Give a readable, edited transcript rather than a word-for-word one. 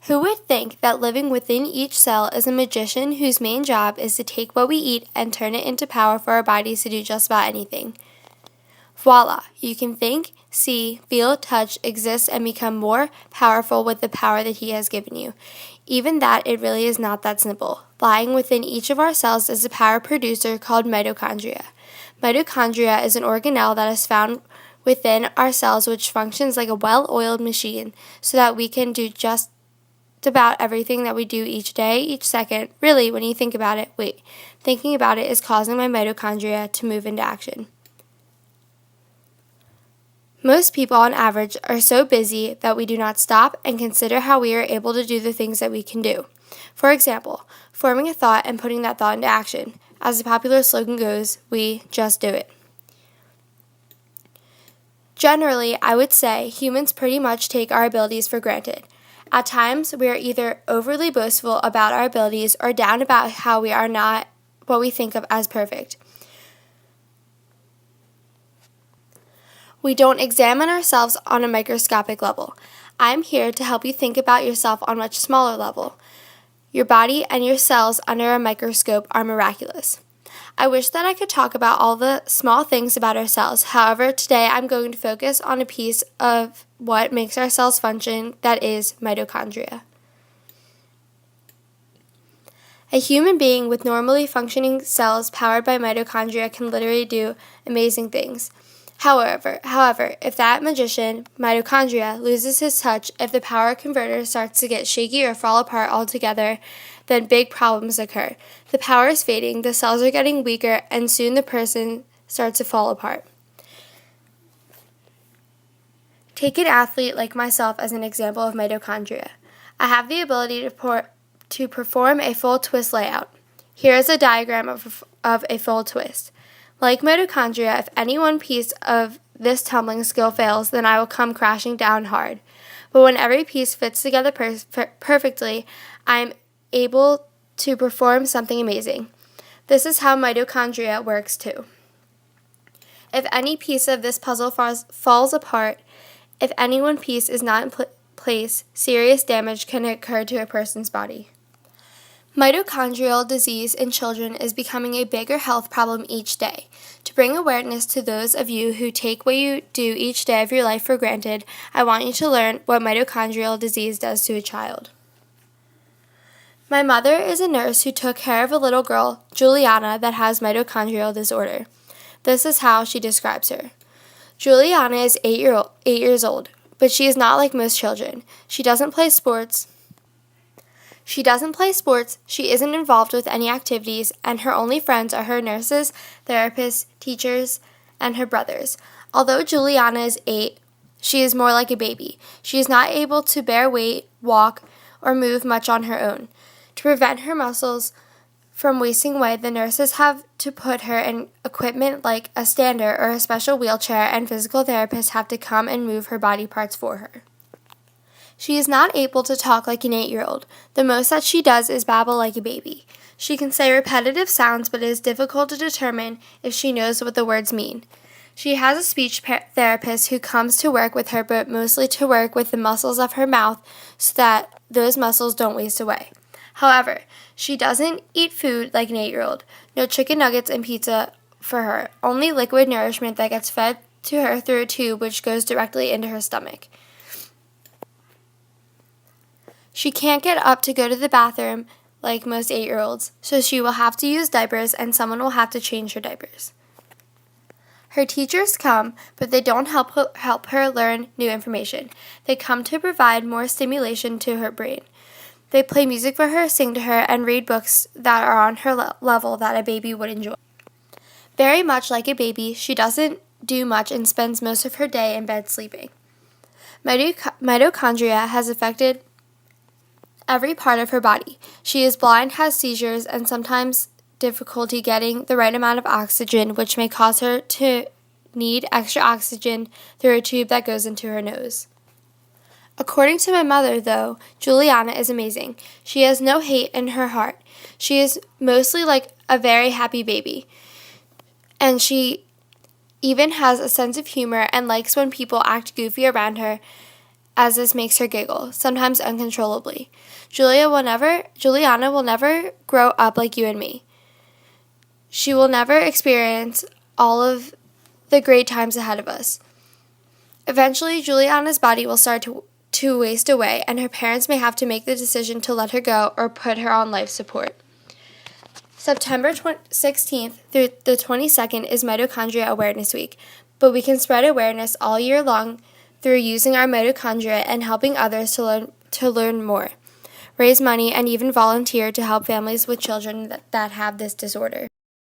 Who would think that living within each cell is a magician whose main job is to take what we eat and turn it into power for our bodies to do just about anything? Voila! You can think, see, feel, touch, exist, and become more powerful with the power that He has given you. Even that, it really is not that simple. Lying within each of our cells is a power producer called mitochondria. Mitochondria is an organelle that is found within our cells which functions like a well-oiled machine so that we can do just about everything that we do each day, each second. Really, when you think about it, thinking about it is causing my mitochondria to move into action. Most people on average are so busy that we do not stop and consider how we are able to do the things that we can do. For example, forming a thought and putting that thought into action. As the popular slogan goes, we just do it. Generally, I would say humans pretty much take our abilities for granted. At times, we are either overly boastful about our abilities or down about how we are not what we think of as perfect. We don't examine ourselves on a microscopic level. I'm here to help you think about yourself on a much smaller level. Your body and your cells under a microscope are miraculous. I wish that I could talk about all the small things about our cells. However, today I'm going to focus on a piece of what makes our cells function, that is mitochondria. A human being with normally functioning cells powered by mitochondria can literally do amazing things. However, if that magician, mitochondria, loses his touch, if the power converter starts to get shaky or fall apart altogether, then big problems occur. The power is fading, the cells are getting weaker, and soon the person starts to fall apart. Take an athlete like myself as an example of mitochondria. I have the ability to perform a full twist layout. Here is a diagram of a full twist. Like mitochondria, if any one piece of this tumbling skill fails, then I will come crashing down hard. But when every piece fits together perfectly, I am able to perform something amazing. This is how mitochondria works too. If any piece of this puzzle falls apart, if any one piece is not in place, serious damage can occur to a person's body. Mitochondrial disease in children is becoming a bigger health problem each day. To bring awareness to those of you who take what you do each day of your life for granted, I want you to learn what mitochondrial disease does to a child. My mother is a nurse who took care of a little girl, Juliana, that has mitochondrial disorder. This is how she describes her. Juliana is 8 years old, but she is not like most children. She doesn't play sports, she isn't involved with any activities, and her only friends are her nurses, therapists, teachers, and her brothers. Although Juliana is 8, she is more like a baby. She is not able to bear weight, walk, or move much on her own. To prevent her muscles from wasting away, the nurses have to put her in equipment like a stander or a special wheelchair, and physical therapists have to come and move her body parts for her. She is not able to talk like an 8-year-old. The most that she does is babble like a baby. She can say repetitive sounds, but it is difficult to determine if she knows what the words mean. She has a speech therapist who comes to work with her, but mostly to work with the muscles of her mouth so that those muscles don't waste away. However, she doesn't eat food like an 8-year-old. No chicken nuggets and pizza for her. Only liquid nourishment that gets fed to her through a tube which goes directly into her stomach. She can't get up to go to the bathroom like most 8-year-olds, so she will have to use diapers and someone will have to change her diapers. Her teachers come, but they don't help her learn new information. They come to provide more stimulation to her brain. They play music for her, sing to her, and read books that are on her level that a baby would enjoy. Very much like a baby, she doesn't do much and spends most of her day in bed sleeping. Mitochondria has affected every part of her body. She is blind, has seizures, and sometimes difficulty getting the right amount of oxygen, which may cause her to need extra oxygen through a tube that goes into her nose. According to my mother, though, Juliana is amazing. She has no hate in her heart. She is mostly like a very happy baby. And she even has a sense of humor and likes when people act goofy around her. as this makes her giggle, sometimes uncontrollably. Juliana will never grow up like you and me. She will never experience all of the great times ahead of us. Eventually, Juliana's body will start to waste away, and her parents may have to make the decision to let her go or put her on life support. September 16th through the 22nd is Mitochondria Awareness Week, but we can spread awareness all year long through using our mitochondria and helping others to learn more, raise money, and even volunteer to help families with children that have this disorder.